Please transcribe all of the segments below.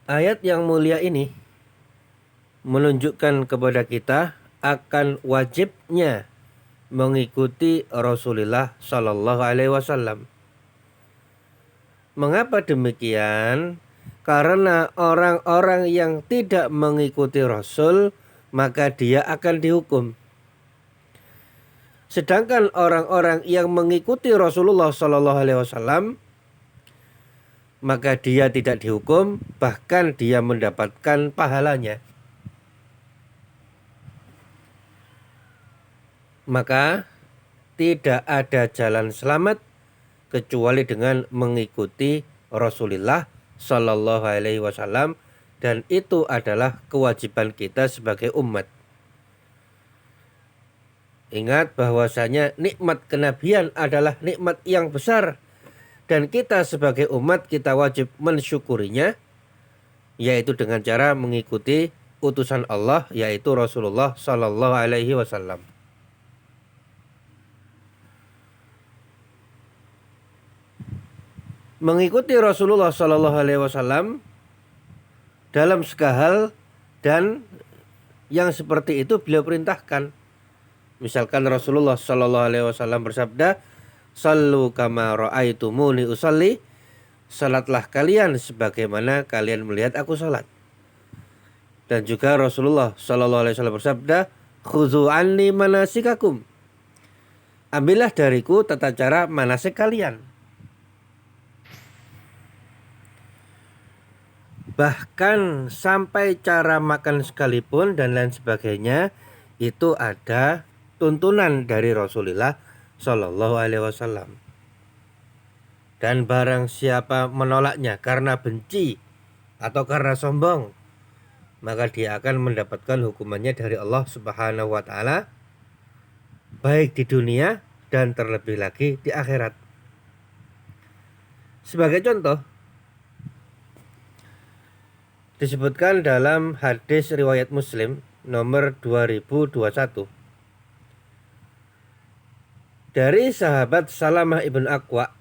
Ayat yang mulia ini menunjukkan kepada kita akan wajibnya mengikuti Rasulullah Shallallahu Alaihi Wasallam. Mengapa demikian? Karena orang-orang yang tidak mengikuti Rasul maka dia akan dihukum. Sedangkan orang-orang yang mengikuti Rasulullah Shallallahu Alaihi Wasallam maka dia tidak dihukum, bahkan dia mendapatkan pahalanya. Maka tidak ada jalan selamat kecuali dengan mengikuti Rasulullah Shallallahu Alaihi Wasallam, dan itu adalah kewajiban kita sebagai umat. Ingat bahwasanya nikmat kenabian adalah nikmat yang besar, dan kita sebagai umat kita wajib mensyukurinya, yaitu dengan cara mengikuti utusan Allah, yaitu Rasulullah Shallallahu Alaihi Wasallam. Mengikuti Rasulullah Shallallahu Alaihi Wasallam dalam segala hal, dan yang seperti itu beliau perintahkan. Misalkan Rasulullah Shallallahu Alaihi Wasallam bersabda, "Sallu kama ra'aitumuni usalli." Salatlah kalian sebagaimana kalian melihat aku salat. Dan juga Rasulullah Shallallahu Alaihi Wasallam bersabda, "Khudzu anni manasikakum." Ambillah dariku tata cara manasik kalian. Bahkan sampai cara makan sekalipun dan lain sebagainya itu ada tuntunan dari Rasulullah Shallallahu Alaihi Wasallam. Dan barang siapa menolaknya karena benci atau karena sombong, maka dia akan mendapatkan hukumannya dari Allah Subhanahu wa Ta'ala, baik di dunia dan terlebih lagi di akhirat. Sebagai contoh, disebutkan dalam hadis riwayat Muslim nomor 2021 dari sahabat Salamah ibn Aqwa.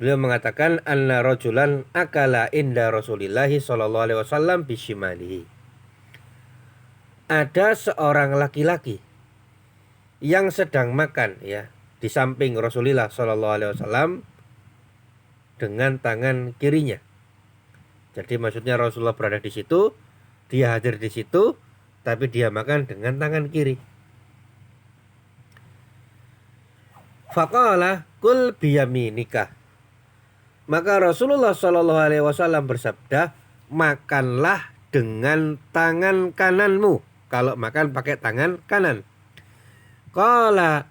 Beliau mengatakan, anna rajulan akala inda Rasulillahi sallallahu alaihi wasallam bishimalihi. Ada seorang laki-laki yang sedang makan di samping Rasulullah sallallahu alaihi wasallam dengan tangan kirinya. Jadi maksudnya Rasulullah berada di situ, dia hadir di situ, tapi dia makan dengan tangan kiri. Faqala kul biyaminika. Maka Rasulullah Shallallahu Alaihi Wasallam bersabda, makanlah dengan tangan kananmu. Kalau makan pakai tangan kanan. Qala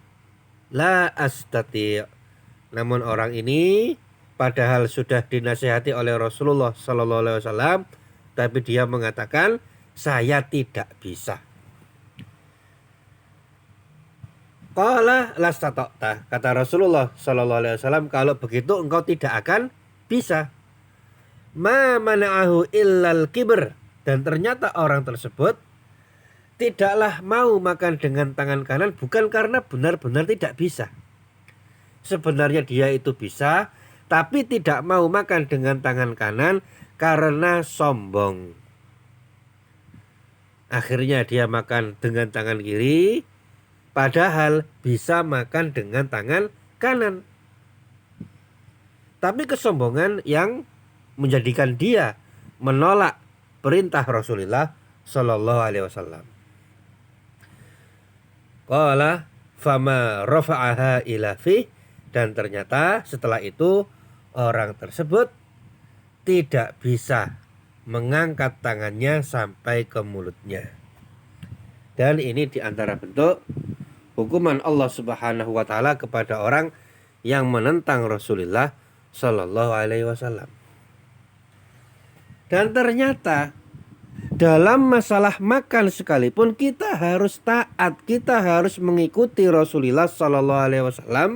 la astati'. Namun orang ini padahal sudah dinasihati oleh Rasulullah Sallallahu Alaihi Wasallam, tapi dia mengatakan saya tidak bisa. Qala lastata'ta. Kata Rasulullah Sallallahu Alaihi Wasallam, kalau begitu engkau tidak akan bisa. Ma mana'ahu illal kibr. Dan ternyata orang tersebut tidaklah mau makan dengan tangan kanan bukan karena benar-benar tidak bisa. Sebenarnya dia itu bisa, tapi tidak mau makan dengan tangan kanan karena sombong. Akhirnya dia makan dengan tangan kiri, padahal bisa makan dengan tangan kanan. Tapi kesombongan yang menjadikan dia menolak perintah Rasulullah Sallallahu Alaihi Wasallam. Qala fama rafa'aha ila fi. Dan ternyata setelah itu orang tersebut tidak bisa mengangkat tangannya sampai ke mulutnya. Dan ini diantara bentuk hukuman Allah Subhanahu wa Ta'ala kepada orang yang menentang Rasulullah Sallallahu Alaihi Wasallam. Dan ternyata dalam masalah makan sekalipun kita harus taat, kita harus mengikuti Rasulullah Sallallahu Alaihi Wasallam.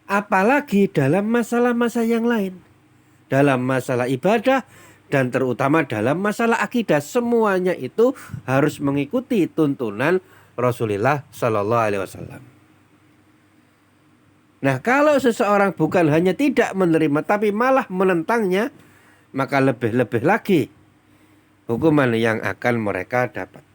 Apalagi dalam masalah-masalah yang lain, dalam masalah ibadah dan terutama dalam masalah akidah, semuanya itu harus mengikuti tuntunan Rasulullah Sallallahu Alaihi Wasallam. Nah, kalau seseorang bukan hanya tidak menerima tapi malah menentangnya, maka lebih-lebih lagi hukuman yang akan mereka dapat.